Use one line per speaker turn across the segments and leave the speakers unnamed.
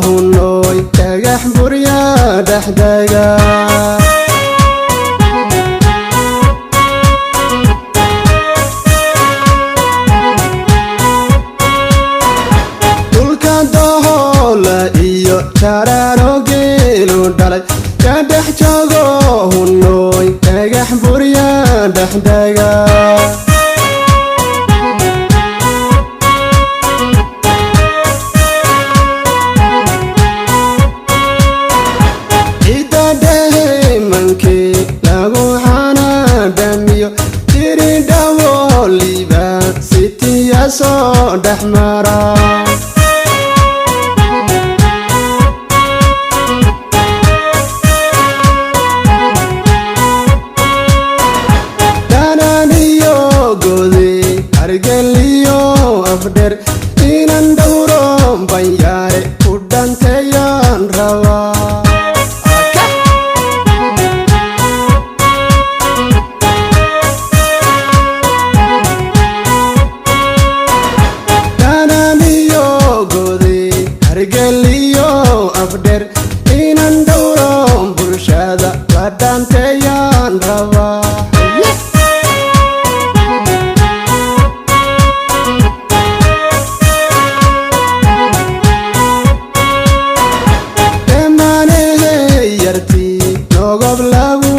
hunoy dhagax burya dhexdaga dulka dohola iyo jararo geelu dhalay ka dhex joogo hunoy dhagax burya dhexdaga lagu xanaadamiyo jiri dhawooliba sitiya soo dhexmara dananiyo gode hargeliyo afdher inan dhowro banyaare ku dhantayaan rabaa hargeliyo afdher inan dhowro bulshada la dhantayaan rabaa yarti nogob lagu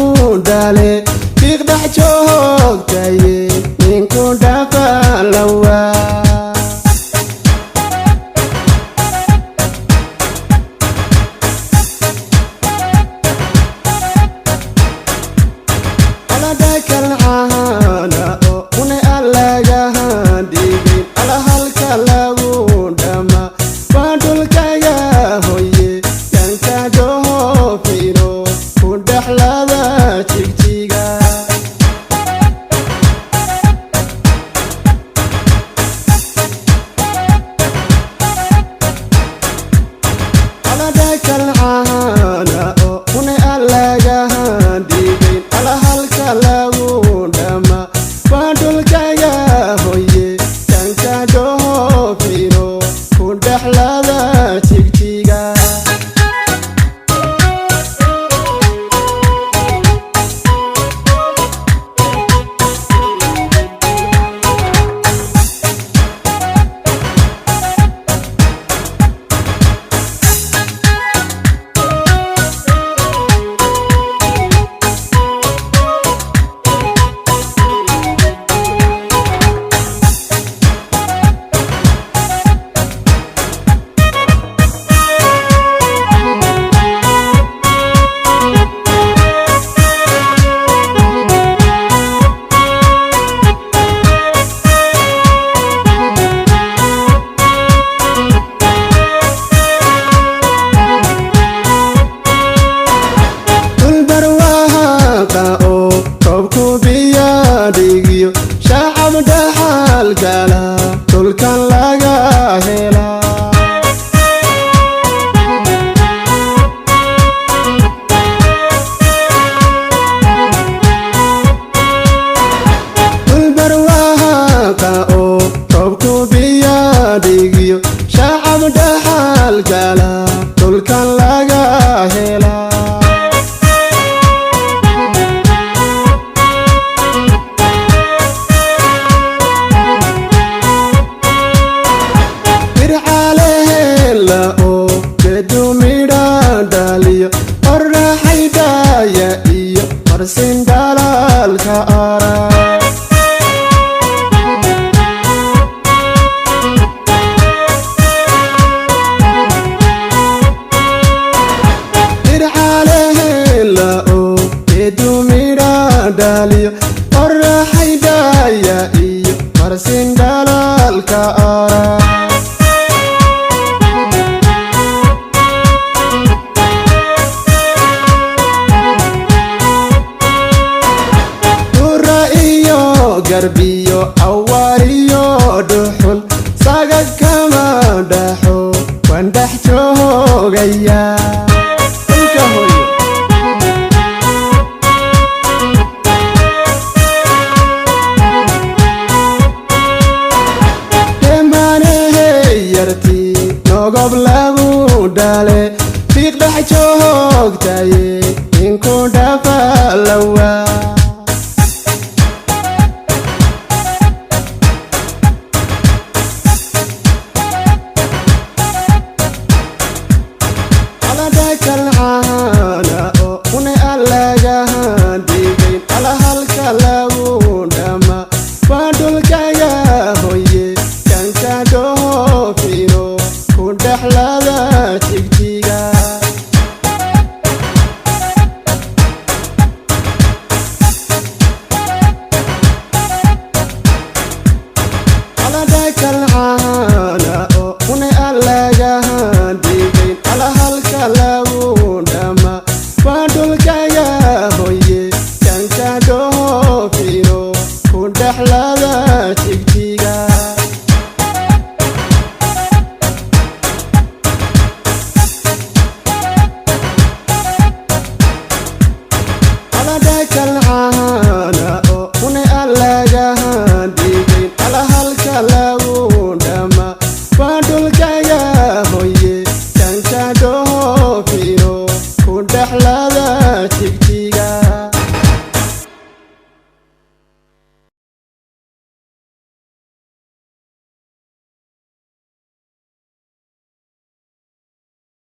dhale fiiq dhex joogtaye ninku dhaqalawa kalcaana oo une allagaha dhigin ala halka lagu dhama waa dhulkaga hoye yanka dohofino ku dhexlada jigjiga alada kalcaana oo une allagaha dhigin ala halka lagu dhama waa dhulkaga hoye yanka dohofino ku dhexlada jigjiga dhigiyo shacab dhaxal gala dhulkan laga hela dhulbarwahaqa oo roobku biya dhigiyo shacab dhaxal gala dhulkan laga hela oraxaydaya iyo marsin dalaalka ara irxalehela oo edumira dhaliyo oraxaydaya iyo marsin dalaalka ara garbiyo awariyo dhuxul saga kama dhaxo waan dhex joogaya dhulka hoyo yarti nogob lagu daale fiiq dhex joogtaye